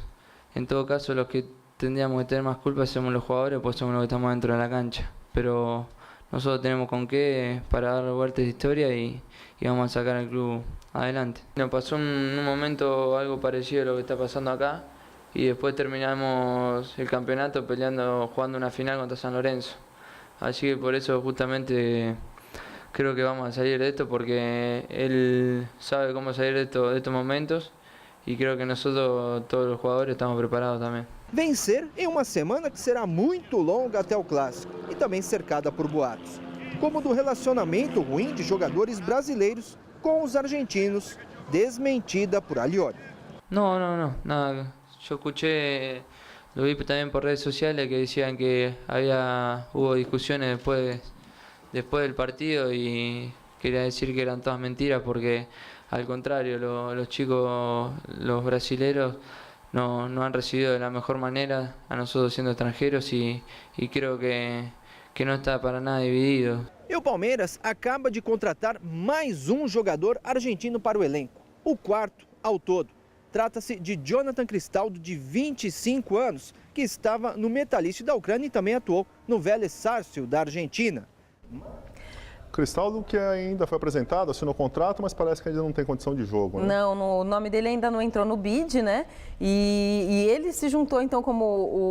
en todo caso, los que tendríamos que tener más culpa somos los jugadores, pues somos los que estamos dentro de la cancha. Pero nosotros tenemos con qué para dar vueltas de historia y vamos a sacar al club adelante. Nos pasó en un momento algo parecido a lo que está pasando acá y después terminamos el campeonato jugando una final contra San Lorenzo. Así que por eso justamente creo que vamos a salir de esto porque él sabe cómo salir de estos momentos y creo que nosotros, todos los jugadores, estamos preparados también. Vencer em uma semana que será muito longa até o Clássico e também cercada por boatos, como do relacionamento ruim de jogadores brasileiros com os argentinos, desmentida por Alione. No, nada. Yo escuché, lo vi también por redes sociales que decían que hubo discusiones después del partido y quería decir que eran todas mentiras porque al contrario, los chicos, los brasileros, no han recibido de la mejor manera a nosotros siendo extranjeros y creo que no está para nada dividido. E o Palmeiras acaba de contratar mais um jogador argentino para o elenco, o 4º ao todo. Trata-se de Jonathan Cristaldo, de 25 anos, que estava no Metalist da Ucrânia e também atuou no Vélez Sarsfield da Argentina. Cristaldo, que ainda foi apresentado, assinou o contrato, mas parece que ainda não tem condição de jogo, né? Não, o nome dele ainda não entrou no bid, né? E ele se juntou, então, como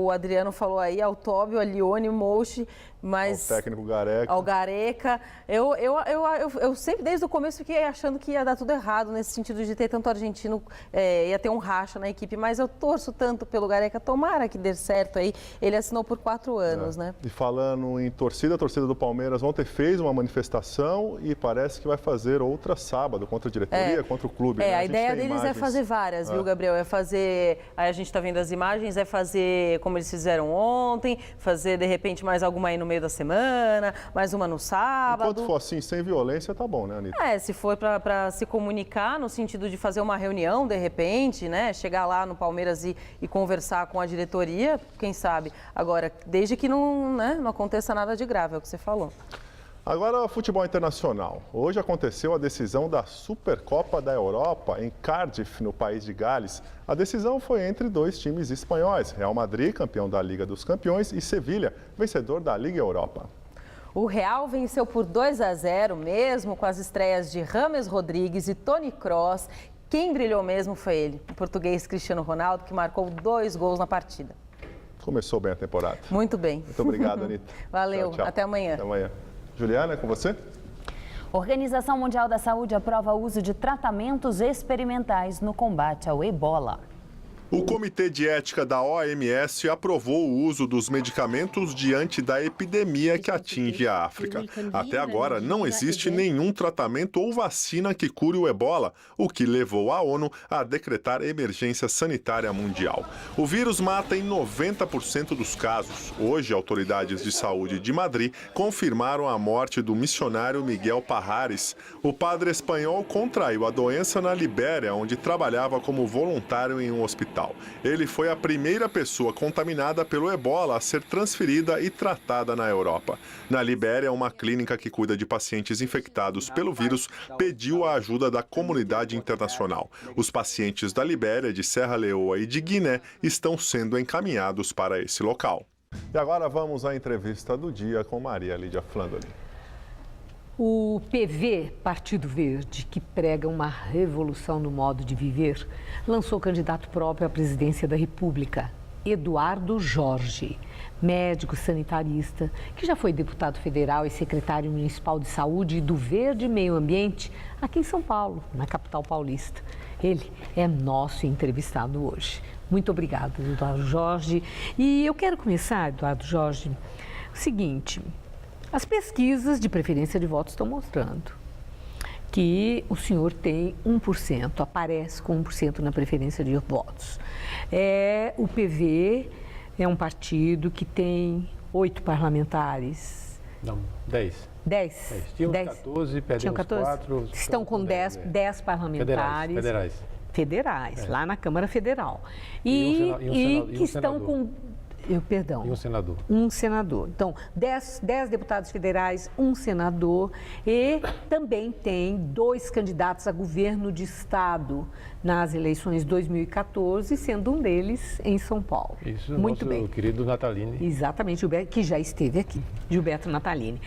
o Adriano falou aí, ao Tóbio, a Alione, o Mouche, mas... Ao técnico Gareca. Ao Gareca. Eu sempre, desde o começo, fiquei achando que ia dar tudo errado, nesse sentido de ter tanto argentino, ia ter um racha na equipe, mas eu torço tanto pelo Gareca, tomara que dê certo aí. Ele assinou por 4 anos, né? E falando em torcida, a torcida do Palmeiras ontem fez uma manifestação e parece que vai fazer outra sábado contra a diretoria, contra o clube. A ideia deles é fazer várias, viu, Gabriel? É fazer, aí a gente está vendo as imagens, é fazer como eles fizeram ontem, fazer de repente mais alguma aí no meio da semana, mais uma no sábado. Enquanto for assim, sem violência, tá bom, né, Anitta? Se for para se comunicar, no sentido de fazer uma reunião, de repente, né? Chegar lá no Palmeiras e conversar com a diretoria, quem sabe? Agora, desde que não aconteça nada de grave, é o que você falou. Agora, futebol internacional. Hoje aconteceu a decisão da Supercopa da Europa em Cardiff, no país de Gales. A decisão foi entre 2 times espanhóis, Real Madrid, campeão da Liga dos Campeões, e Sevilha, vencedor da Liga Europa. O Real venceu por 2-0, mesmo com as estreias de James Rodrigues e Toni Kroos. Quem brilhou mesmo foi ele, o português Cristiano Ronaldo, que marcou 2 gols na partida. Começou bem a temporada. Muito bem. Muito obrigado, Anitta. Valeu, tchau, tchau. Até amanhã. Até amanhã. Juliana, é com você? A Organização Mundial da Saúde aprova o uso de tratamentos experimentais no combate ao ebola. O Comitê de Ética da OMS aprovou o uso dos medicamentos diante da epidemia que atinge a África. Até agora, não existe nenhum tratamento ou vacina que cure o ebola, o que levou a ONU a decretar emergência sanitária mundial. O vírus mata em 90% dos casos. Hoje, autoridades de saúde de Madrid confirmaram a morte do missionário Miguel Pajares. O padre espanhol contraiu a doença na Libéria, onde trabalhava como voluntário em um hospital. Ele foi a primeira pessoa contaminada pelo ebola a ser transferida e tratada na Europa. Na Libéria, uma clínica que cuida de pacientes infectados pelo vírus pediu a ajuda da comunidade internacional. Os pacientes da Libéria, de Serra Leoa e de Guiné estão sendo encaminhados para esse local. E agora vamos à entrevista do dia com Maria Lídia Flandoli. O PV, Partido Verde, que prega uma revolução no modo de viver, lançou candidato próprio à presidência da República, Eduardo Jorge, médico sanitarista, que já foi deputado federal e secretário municipal de saúde e do Verde e Meio Ambiente aqui em São Paulo, na capital paulista. Ele é nosso entrevistado hoje. Muito obrigada, Eduardo Jorge. E eu quero começar, Eduardo Jorge, o seguinte: as pesquisas de preferência de votos estão mostrando que o senhor tem 1%, aparece com 1% na preferência de votos. O PV é um partido que tem 8 parlamentares. Não, 10. 10? Tinham 14, perdemos 4. Estão com 10 parlamentares. Federais, lá na Câmara Federal. E que estão com... Perdão. E um senador. Um senador. Então, 10 deputados federais, um senador, e também tem 2 candidatos a governo de estado nas eleições 2014, sendo um deles em São Paulo. Isso, muito nosso bem. Querido Natalini. Exatamente, Gilberto, que já esteve aqui, Gilberto Natalini.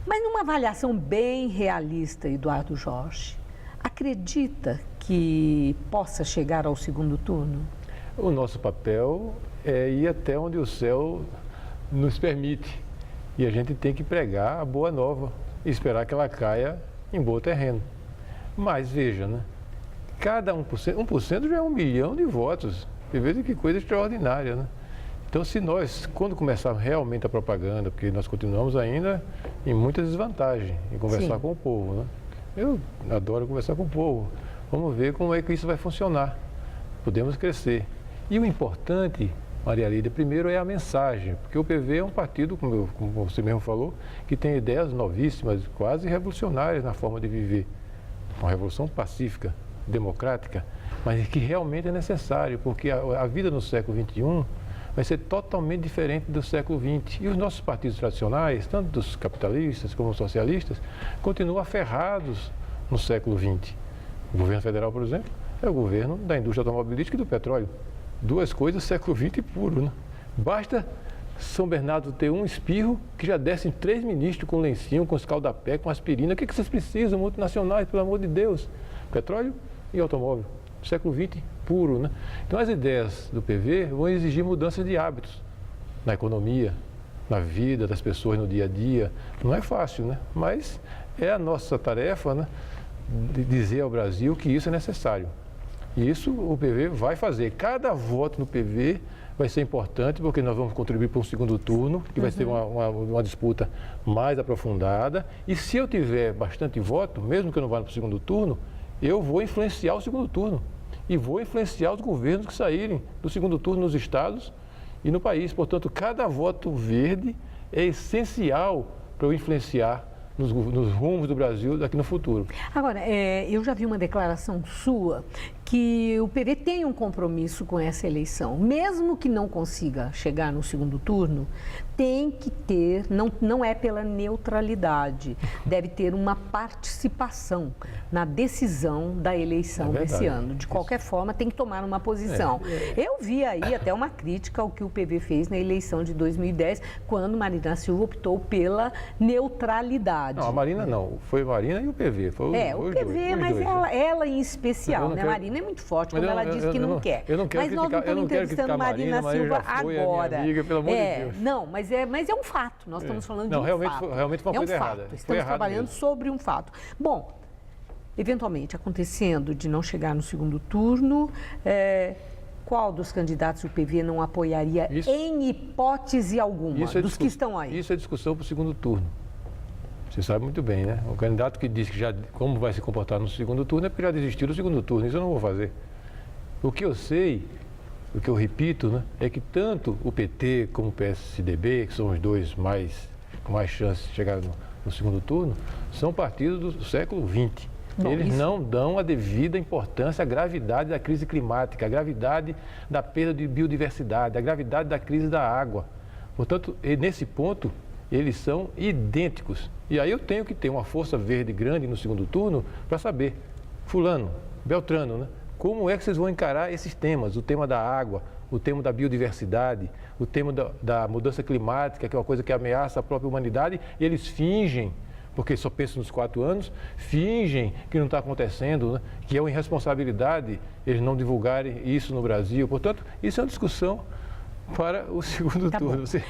Mas numa avaliação bem realista, Eduardo Jorge, acredita que possa chegar ao segundo turno? O nosso papel é ir até onde o céu nos permite. E a gente tem que pregar a boa nova e esperar que ela caia em bom terreno. Mas veja, né? Cada 1% já é 1 milhão de votos. Você veja que coisa extraordinária, né? Então, se nós, quando começar realmente a propaganda, porque nós continuamos ainda em muita desvantagem em conversar com o povo, né? Eu adoro conversar com o povo. Vamos ver como é que isso vai funcionar. Podemos crescer. E o importante, Maria Lídia, primeiro é a mensagem, porque o PV é um partido, como você mesmo falou, que tem ideias novíssimas, quase revolucionárias na forma de viver. Uma revolução pacífica, democrática, mas que realmente é necessário, porque a vida no século XXI vai ser totalmente diferente do século XX. E os nossos partidos tradicionais, tanto dos capitalistas como dos socialistas, continuam aferrados no século XX. O governo federal, por exemplo, é o governo da indústria automobilística e do petróleo. 2 coisas século XX puro, né? Basta São Bernardo ter um espirro que já descem 3 ministros com lencinho, com escaldapé, com aspirina. O que vocês precisam, multinacionais, pelo amor de Deus? Petróleo e automóvel. Século XX puro, né? Então as ideias do PV vão exigir mudanças de hábitos na economia, na vida das pessoas no dia a dia. Não é fácil, né? Mas é a nossa tarefa, né, de dizer ao Brasil que isso é necessário. E isso o PV vai fazer. Cada voto no PV vai ser importante, porque nós vamos contribuir para um segundo turno, que vai ser uma disputa mais aprofundada. E se eu tiver bastante voto, mesmo que eu não vá para o segundo turno, eu vou influenciar o segundo turno. E vou influenciar os governos que saírem do segundo turno nos estados e no país. Portanto, cada voto verde é essencial para eu influenciar nos rumos do Brasil daqui no futuro. Agora, eu já vi uma declaração sua que o PV tem um compromisso com essa eleição. Mesmo que não consiga chegar no segundo turno, tem que ter, não é pela neutralidade, deve ter uma participação na decisão da eleição desse ano. De qualquer forma, tem que tomar uma posição. Eu vi aí até uma crítica ao que o PV fez na eleição de 2010, quando Marina Silva optou pela neutralidade. Não, a Marina não, foi a Marina e o PV. Foi o PV, mas ela em especial, né? Marina é muito forte, como ela disse que não quer. Eu não quero mas nós não estamos entrevistando Marina Silva agora. Amiga, pelo amor de Deus. Não, mas é um fato. Nós estamos falando de um fato. Realmente foi uma coisa errada. Estamos trabalhando sobre um fato. Bom, eventualmente acontecendo de não chegar no segundo turno, qual dos candidatos o PV não apoiaria em hipótese alguma, dos que estão aí? Isso é discussão para o segundo turno. Você sabe muito bem, né? O candidato que diz que já como vai se comportar no segundo turno é porque já desistiu do segundo turno. Isso eu não vou fazer. O que eu sei, o que eu repito, né, é que tanto o PT como o PSDB, que são os dois com mais chances de chegar no segundo turno, são partidos do século XX. Eles não dão a devida importância à gravidade da crise climática, à gravidade da perda de biodiversidade, à gravidade da crise da água. Portanto, nesse ponto, eles são idênticos. E aí eu tenho que ter uma força verde grande no segundo turno para saber, fulano, beltrano, né? Como é que vocês vão encarar esses temas? O tema da água, o tema da biodiversidade, o tema da mudança climática, que é uma coisa que ameaça a própria humanidade, e eles fingem, porque só pensam nos 4 anos, fingem que não está acontecendo, né? Que é uma irresponsabilidade eles não divulgarem isso no Brasil. Portanto, isso é uma discussão para o segundo turno. Se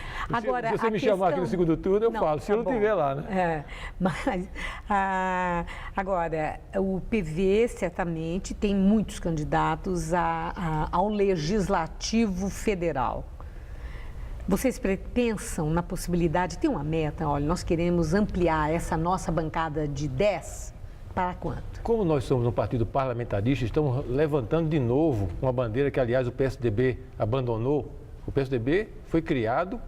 você me chamar aqui no segundo turno, eu falo, se eu não estiver lá, né? Mas, agora, o PV certamente tem muitos candidatos ao Legislativo Federal. Vocês pensam na possibilidade, tem uma meta, olha, nós queremos ampliar essa nossa bancada de 10 para quanto? Como nós somos um partido parlamentarista, estamos levantando de novo uma bandeira que, aliás, o PSDB abandonou. O PSDB foi criado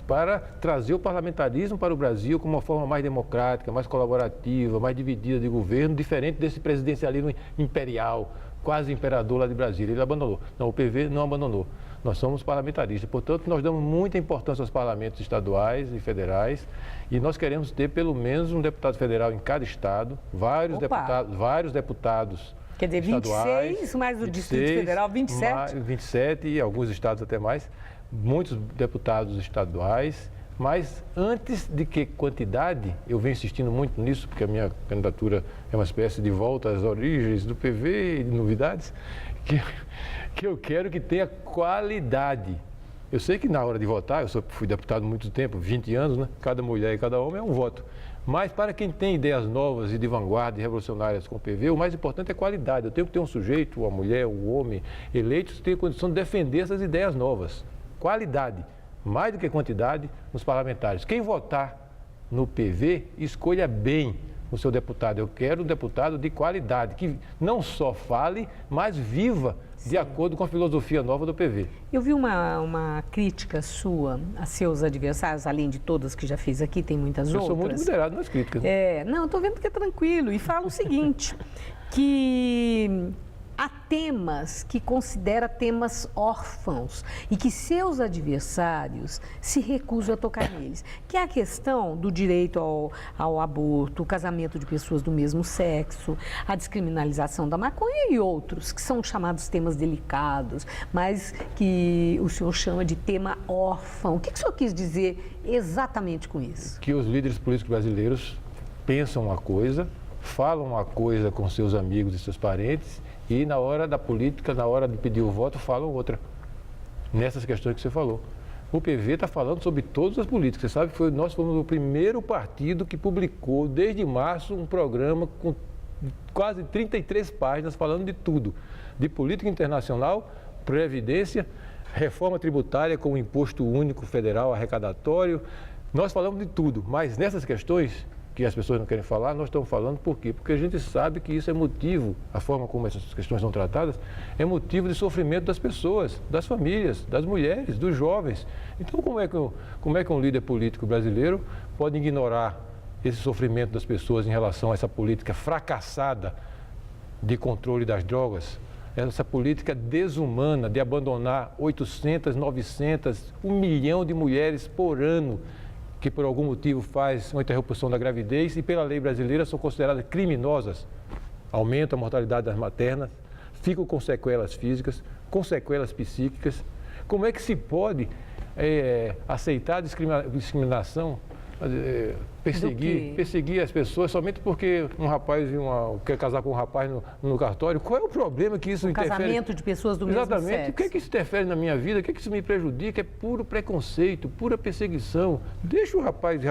para trazer o parlamentarismo para o Brasil como uma forma mais democrática, mais colaborativa, mais dividida de governo, diferente desse presidencialismo imperial, quase imperador lá de Brasília. Ele abandonou. Não, o PV não abandonou. Nós somos parlamentaristas, portanto, nós damos muita importância aos parlamentos estaduais e federais e nós queremos ter pelo menos um deputado federal em cada estado, vários deputados Quer dizer, 26 mais o Distrito Federal, 27? 27 e alguns estados até mais, muitos deputados estaduais, mas antes de que quantidade, eu venho insistindo muito nisso, porque a minha candidatura é uma espécie de volta às origens do PV e de novidades, que eu quero que tenha qualidade. Eu sei que na hora de votar, fui deputado há muito tempo, 20 anos, né? Cada mulher e cada homem é um voto. Mas para quem tem ideias novas e de vanguarda e revolucionárias com o PV, o mais importante é qualidade. Eu tenho que ter um sujeito, uma mulher, um homem eleitos que tenham condição de defender essas ideias novas. Qualidade, mais do que quantidade, nos parlamentares. Quem votar no PV, escolha bem o seu deputado. Eu quero um deputado de qualidade, que não só fale, mas viva de acordo com a filosofia nova do PV. Eu vi uma crítica sua a seus adversários, além de todas que já fiz aqui, tem muitas outras. Eu sou muito moderado nas críticas. Não, estou vendo que é tranquilo. E fala o seguinte, que há temas que considera temas órfãos e que seus adversários se recusam a tocar neles, que é a questão do direito ao aborto, o casamento de pessoas do mesmo sexo, a descriminalização da maconha e outros, que são chamados temas delicados, mas que o senhor chama de tema órfão. O que o senhor quis dizer exatamente com isso? Que os líderes políticos brasileiros pensam uma coisa, falam uma coisa com seus amigos e seus parentes, e na hora da política, na hora de pedir o voto, falam outra. Nessas questões que você falou. O PV está falando sobre todas as políticas. Você sabe que nós fomos o primeiro partido que publicou, desde março, um programa com quase 33 páginas falando de tudo. De política internacional, previdência, reforma tributária com o imposto único federal arrecadatório. Nós falamos de tudo, mas nessas questões que as pessoas não querem falar, nós estamos falando por quê? Porque a gente sabe que isso é motivo, a forma como essas questões são tratadas, é motivo de sofrimento das pessoas, das famílias, das mulheres, dos jovens. Então, como é que um líder político brasileiro pode ignorar esse sofrimento das pessoas em relação a essa política fracassada de controle das drogas? Essa política desumana de abandonar 800, 900, 1 milhão de mulheres por ano que por algum motivo faz uma interrupção da gravidez e pela lei brasileira são consideradas criminosas. Aumenta a mortalidade das maternas, ficam com sequelas físicas, com sequelas psíquicas. Como é que se pode aceitar a discriminação perseguir as pessoas somente porque um rapaz quer casar com um rapaz no cartório. Qual é o problema que isso interfere? Casamento de pessoas do mesmo sexo. Exatamente. O que é que isso interfere na minha vida? O que é que isso me prejudica? É puro preconceito, pura perseguição. Deixa o rapaz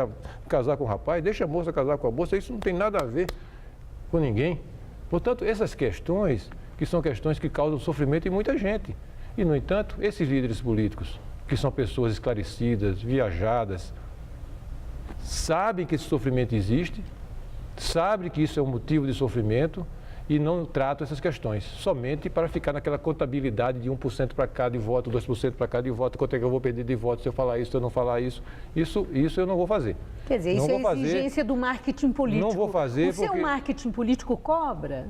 casar com o rapaz, deixa a moça casar com a moça. Isso não tem nada a ver com ninguém. Portanto, essas questões, que são questões que causam sofrimento em muita gente. E, no entanto, esses líderes políticos, que são pessoas esclarecidas, viajadas, sabem que esse sofrimento existe, sabem que isso é um motivo de sofrimento e não tratam essas questões, somente para ficar naquela contabilidade de 1% para cá de voto, 2% para cá de voto, quanto é que eu vou perder de voto se eu falar isso, se eu não falar isso. Isso eu não vou fazer. Quer dizer, isso é exigência do marketing político. Não vou fazer porque... O seu marketing político cobra?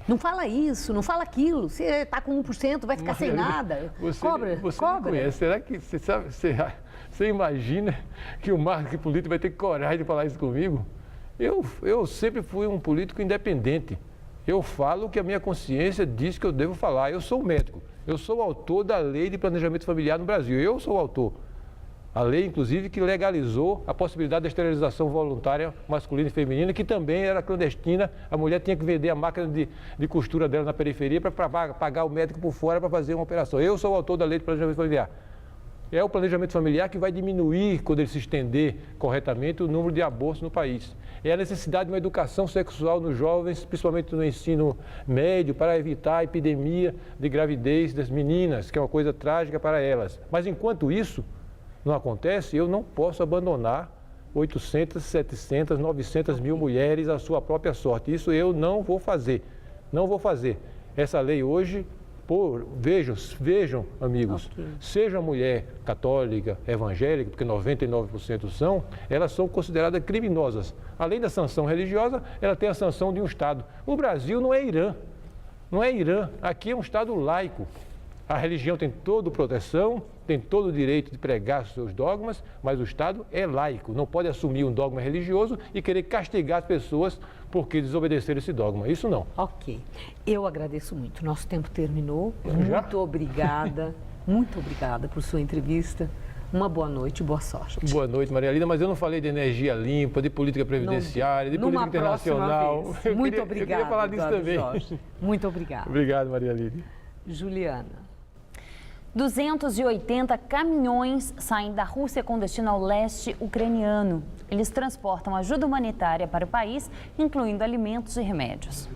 Não fala isso, não fala aquilo. Você está com 1%, vai ficar sem nada. Cobra. Me conhece. Será que você imagina que o marketing político vai ter coragem de falar isso comigo? Eu sempre fui um político independente. Eu falo o que a minha consciência diz que eu devo falar. Eu sou médico. Eu sou o autor da Lei de Planejamento Familiar no Brasil. Eu sou o autor. A lei, inclusive, que legalizou a possibilidade da esterilização voluntária masculina e feminina, que também era clandestina. A mulher tinha que vender a máquina de costura dela na periferia para pagar o médico por fora para fazer uma operação. Eu sou o autor da Lei de Planejamento Familiar. É o planejamento familiar que vai diminuir, quando ele se estender corretamente, o número de abortos no país. É a necessidade de uma educação sexual nos jovens, principalmente no ensino médio, para evitar a epidemia de gravidez das meninas, que é uma coisa trágica para elas. Mas enquanto isso não acontece, eu não posso abandonar 800, 700, 900 mil mulheres à sua própria sorte. Isso eu não vou fazer. Não vou fazer. Essa lei hoje, vejam, amigos, seja mulher católica, evangélica, porque 99% são, elas são consideradas criminosas. Além da sanção religiosa, ela tem a sanção de um Estado. O Brasil não é Irã. Não é Irã. Aqui é um Estado laico. A religião tem toda proteção, tem todo o direito de pregar seus dogmas, mas o Estado é laico, não pode assumir um dogma religioso e querer castigar as pessoas porque desobedeceram esse dogma. Isso não. Ok. Eu agradeço muito. Nosso tempo terminou. Muito obrigada por sua entrevista. Uma boa noite e boa sorte. Boa noite, Maria Lina, mas eu não falei de energia limpa, de política previdenciária, de política internacional. Muito obrigada. Eu queria falar disso também. Jorge. Muito obrigada. Obrigado, Maria Lina. Juliana. 280 caminhões saem da Rússia com destino ao leste ucraniano. Eles transportam ajuda humanitária para o país, incluindo alimentos e remédios.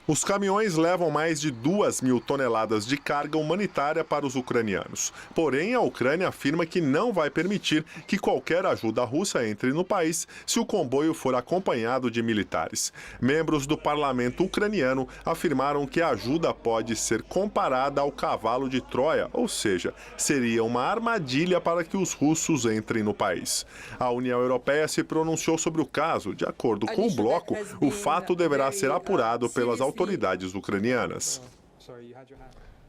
Os caminhões levam mais de 2.000 toneladas de carga humanitária para os ucranianos. Porém, a Ucrânia afirma que não vai permitir que qualquer ajuda russa entre no país se o comboio for acompanhado de militares. Membros do parlamento ucraniano afirmaram que a ajuda pode ser comparada ao cavalo de Troia, ou seja, seria uma armadilha para que os russos entrem no país. A União Europeia se pronunciou sobre o caso. De acordo com o bloco, o fato deverá ser apurado pelas autoridades ucranianas.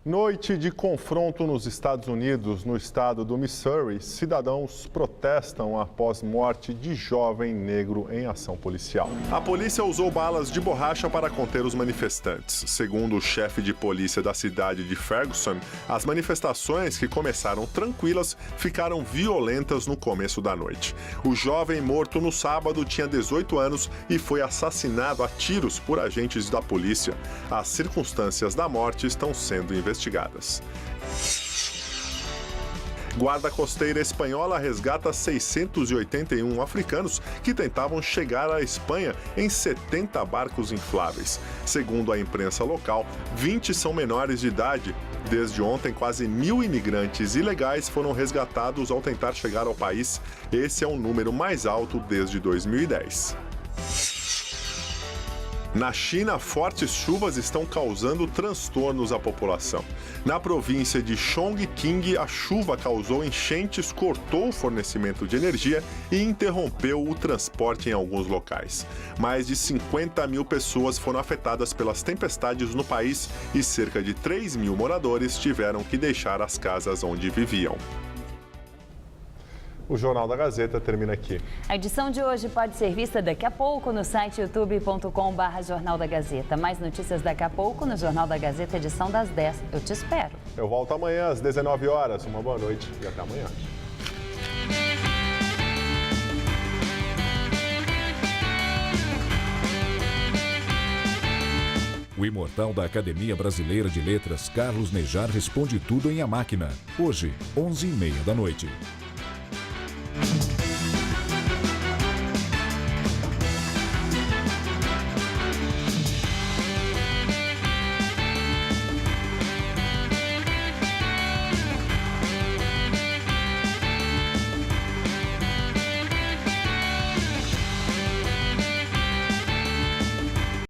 Noite de confronto nos Estados Unidos. No estado do Missouri, cidadãos protestam após morte de jovem negro em ação policial. A polícia usou balas de borracha para conter os manifestantes. Segundo o chefe de polícia da cidade de Ferguson, as manifestações, que começaram tranquilas, ficaram violentas no começo da noite. O jovem morto no sábado tinha 18 anos e foi assassinado a tiros por agentes da polícia. As circunstâncias da morte estão sendo investigadas. Guarda costeira espanhola resgata 681 africanos que tentavam chegar à Espanha em 70 barcos infláveis. Segundo a imprensa local, 20 são menores de idade. Desde ontem, quase 1.000 imigrantes ilegais foram resgatados ao tentar chegar ao país. Esse é o número mais alto desde 2010. Na China, fortes chuvas estão causando transtornos à população. Na província de Chongqing, a chuva causou enchentes, cortou o fornecimento de energia e interrompeu o transporte em alguns locais. Mais de 50 mil pessoas foram afetadas pelas tempestades no país e cerca de 3 mil moradores tiveram que deixar as casas onde viviam. O Jornal da Gazeta termina aqui. A edição de hoje pode ser vista daqui a pouco no site youtube.com/Jornal da Gazeta. Mais notícias daqui a pouco no Jornal da Gazeta, edição das 10. Eu te espero. Eu volto amanhã às 19 horas. Uma boa noite e até amanhã. O imortal da Academia Brasileira de Letras, Carlos Nejar, responde tudo em A Máquina. Hoje, 11h30 da noite.